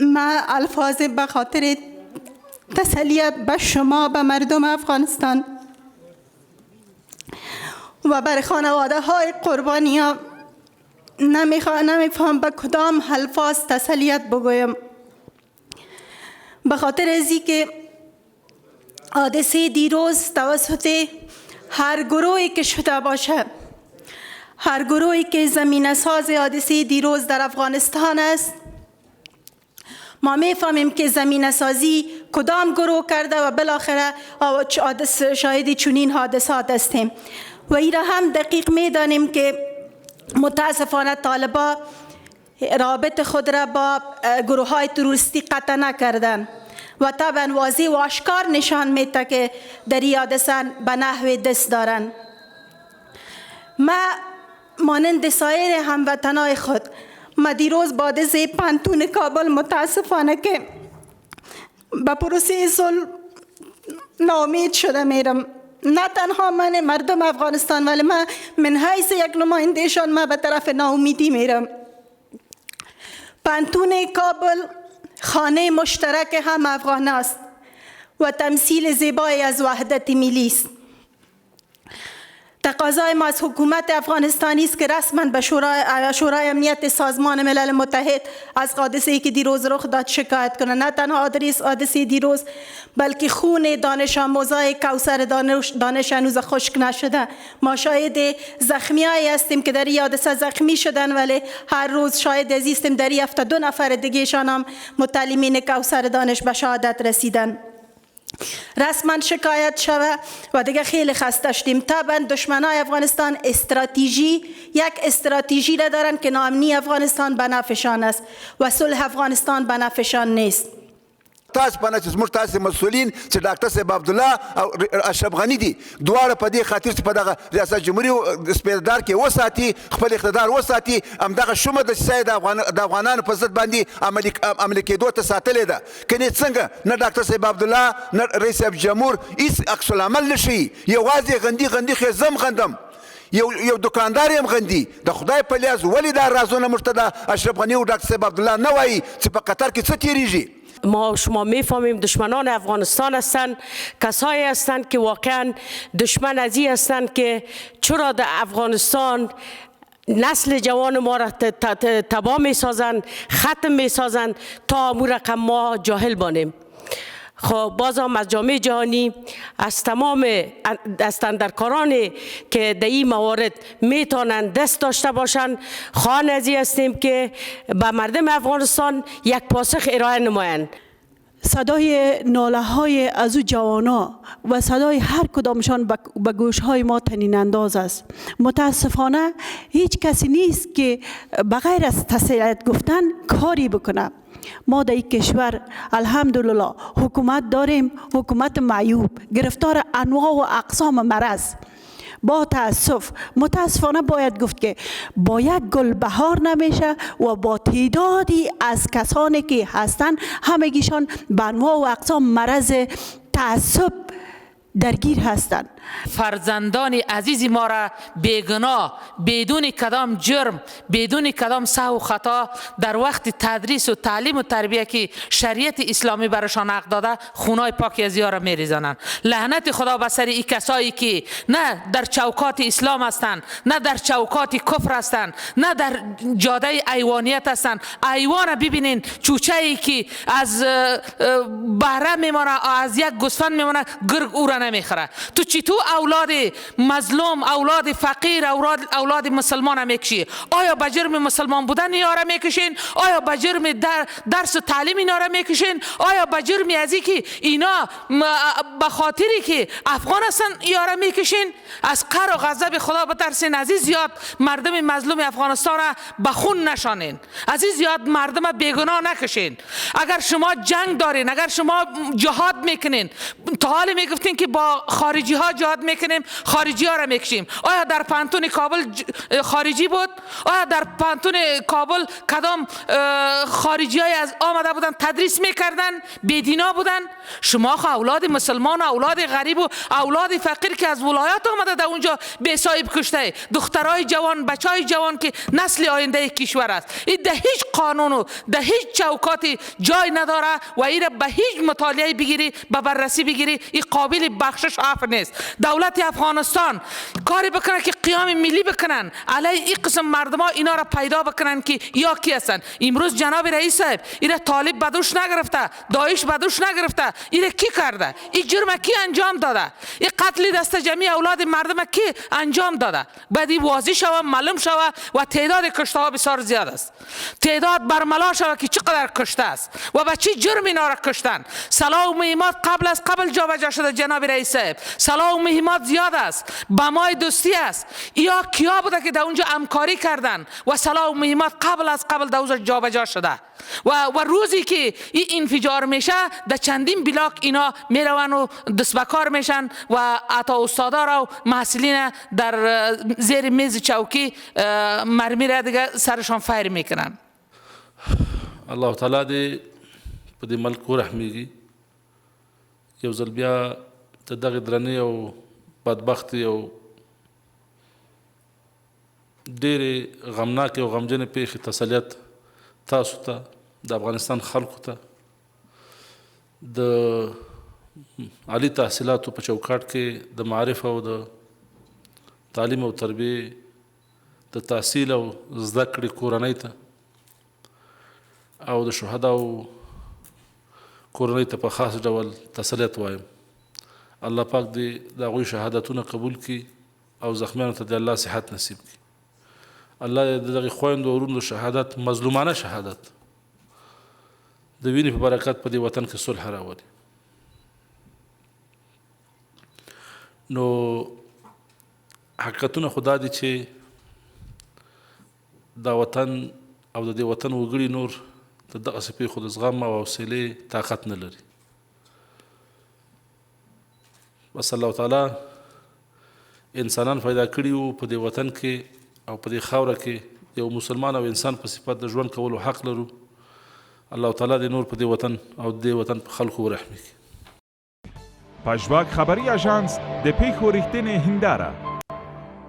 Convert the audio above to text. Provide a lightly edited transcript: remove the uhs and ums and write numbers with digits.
ما الفاظ به خاطر تسلیت به شما، به مردم افغانستان و بر خانواده های قربانی ها نمیفهم به کدام الفاظ تسلیت بگویم. به خاطر ازی که حادثه دیروز توسط هر گروهی که شده باشه، هر گروهی که زمینه ساز حادثه دیروز در افغانستان است، ما میفهمیم که زمینه سازی کدام گروه کرده و بالاخره شاهد چنین حادثات هستیم. و این را هم دقیق میدانیم که متاسفانه طالبان رابط خود را با گروه های تروریستی قطع نکردند و طبعا واضح و آشکار نشان میده که در این حادثه به نحو دست دارند. ما مانند سایر هموطنای خود، ما دیروز با حادثه پانتون کابل متاسفانه که به پروسه صلح ناامید شده میرم. نه تنها من مردم افغانستان، ولی من من حیث یک نمایندهشان ما به طرف ناامیدی میرم. پانتون کابل خانه مشترک هم افغان است و تمثیل زیبایی از وحدت ملی است. تقاضای ما از حکومت افغانستانی است که رسما به شورای امنیت سازمان ملل متحد از حادثه‌ای که دیروز رخ داد شکایت کنند. نه تنها حادثه دیروز، بلکه خون دانش آموزای کوثر دانش هنوز خشک نشده. ما شاهد زخمیایی هستیم که در این حادثه زخمی شدن، ولی هر روز شاهد هستیم در این هفته 2 نفر دیگه‌شان هم متعلمین کوثر دانش به شهادت رسیدن. رسما شکایت شوه و دیگه خیلی خسته شدیم. طبعا دشمنای افغانستان یک استراتژی را دارن که ناامنی افغانستان به نفعشان است و صلح افغانستان به نفعشان نیست. تاسو په نس زموږ تاسو مسؤلین چې ډاکټر صاحب عبدالله او اشرف غنی دي، دواړه په دې خاطر چې په دغه ریاست جمهوریت سپیدار کې وساتي، خپل اقتدار وساتي، همدغه شومه د چې د افغانانو په ضد باندې عملي کېدو ته ساتلې ده. کنې څنګه نه ډاکټر صاحب عبدالله نه رئیس صاحب جمهور هیڅ عکس العمل نشي، یوازې غندي خو زم غندم، یو دکاندار یم غندي. د خدای په لیاز ولې دا رازونه موږ ته د اشرف غنی او ډاکټر صاحب عبدالله نه وایي چې په قطر کې څه تیریږي؟ ما شما میفهمیم دشمنان افغانستان هستند، کسایی هستند که واقعا دشمن ازی هستند که چرا در افغانستان نسل جوان ما را تباه می سازند، ختم می سازند تا امور رقم ما جاهل بانیم. خب باز هم از جامعه جهانی، از تمام دستاندرکارانی که در این موارد میتونند دست داشته باشند، خواهان ازی هستیم که به مردم افغانستان یک پاسخ ارائه نمایند. صدای ناله های از او جوانا و صدای هر کدامشان به گوش های ما طنین انداز است. متاسفانه هیچ کسی نیست که بغیر از تسلیت گفتن کاری بکنه. ما در این کشور الحمدلله حکومت داریم، حکومت معیوب، گرفتار انواع و اقسام مرض. با متاسفانه باید گفت که با یک گل بهار نمیشه و با تعدادی از کسانی که هستند همگیشان به انواع و اقسام مرض تعصب درگیر هستند. فرزندان عزیز ما را بیگناه، بدون کدام جرم، بدون کدام سهو و خطا در وقت تدریس و تعلیم و تربیه که شریعت اسلامی برشان حق داده، خونای پاکی از یارا میریزانند. لعنت خدا به سر این کسایی که نه در چوکات اسلام هستند، نه در چوکات کفر هستند، نه در جاده ایوانیت هستند. ایوان ببینین، چوچه ای که از بهره میمانه، از یک گوسفند میمانه، گرگ او را نمیخوره. تو چطور اولاد مظلوم، اولاد فقیر، اولاد مسلمان میکشی؟ آیا به جرم مسلمان بودن یارا میکشین؟ آیا به جرم درس و تعلیم اینا را میکشین؟ آیا به جرم ازی که اینا به خاطری که افغان هستن یارا میکشین؟ از قهر و غضب خدا بترسین. عزیز زیاد مردم مظلوم افغانستان را به خون نشانین. عزیز زیاد مردم بیگناه نکشین. اگر شما جنگ دارین، اگر شما جهاد میکنین، تا حال میگفتین که با خارجی ها جهاد میکنیم، خارجی ها را میکشیم. آیا در پانتون کابل خارجی بود؟ آیا در پانتون کابل کدام خارجی های از آمده بودن تدریس میکردن؟ بیدینا بودن؟ شما خو اولاد مسلمان، اولاد غریب و اولاد فقیر که از ولایات آمده در اونجا بے صاحب کشته، دخترای جوان، بچهای جوان که نسل آینده کشور است. این ده هیچ قانون و در هیچ چوکاتی جای نداره و این به هیچ مطالعه بگیری به بررسی بگیری این قابل بخشش عفو نیست. دولت افغانستان کاری بکنه که قیام ملی بکنن علیه این قسم مردم ها، اینا را پیدا بکنن که یا کی هستن. امروز جناب رئیس صاحب اینا طالب بدوش نگرفته، داعش بدوش نگرفته، اینا کی کرده؟ این جرم کی انجام داده؟ این قتل دست جمعی اولاد مردم کی انجام داده؟ بعدی واضح شوه، معلوم شوه و تعداد کشته ها بسیار زیاد است. تعداد برملا شوه که چقدر کشته است و به چی جرم اینا را کشتن. سلاح و مهمات قبل جابجا شده جناب رئیس صاحب. سلاح و مهمات زیاد است، بمای دوستی است. یا کیا بوده که در اونجا همکاری کردن و سلاح و مهمات قبل در اونجا جابجا شده و روزی که این انفجار میشه در چندین بلاک اینا میرون و دست به کار میشن و حتی استادا را و محصلین در زیر میز چوکی مرمی را دیگه سرشان فایر میکنن. الله تعالی دې په دې ملک ورحمیږي. یو ځل بیا د دغې درنې او بدبختې او ډېرې غمناکې او غمجنې پېښې تسلیت تاسو ته د افغانستان خلکو ته د عالي تحصیلاتو په چوکاټ کې د معارف او د تعلیم او تربیې د تحصیل او زده کړې کورنۍ ته او د شهداو کورنۍ ته په خاص ډول تسلیت وایم. الله پاک دې د هغوی شهادتونه قبول کړي او زخمیانو ته د الله صحت نصیب کړي. الله د دغې خویندو او وروڼو شهادت، مظلومانه شهادت، د وینې په برکت په دې وطن کې صلح راولي. نو حقیقتونه خو دا دي چې دا وطن او د دې وطن وګړي نور د دغسې پېښو د زغم او حوصلې طاقت نه لري. بس الله تعالی انسانان پیدا کړي وو په دې وطن کې او په دې خاوره کې یو مسلمان او انسان په صفت د ژوند کولو حق لرو. الله تعالی دې نور په دې وطن او د دې وطن په خلکو ورحمي کړي. پژواک خبری آژانس د پیښو ریښتینې هنداره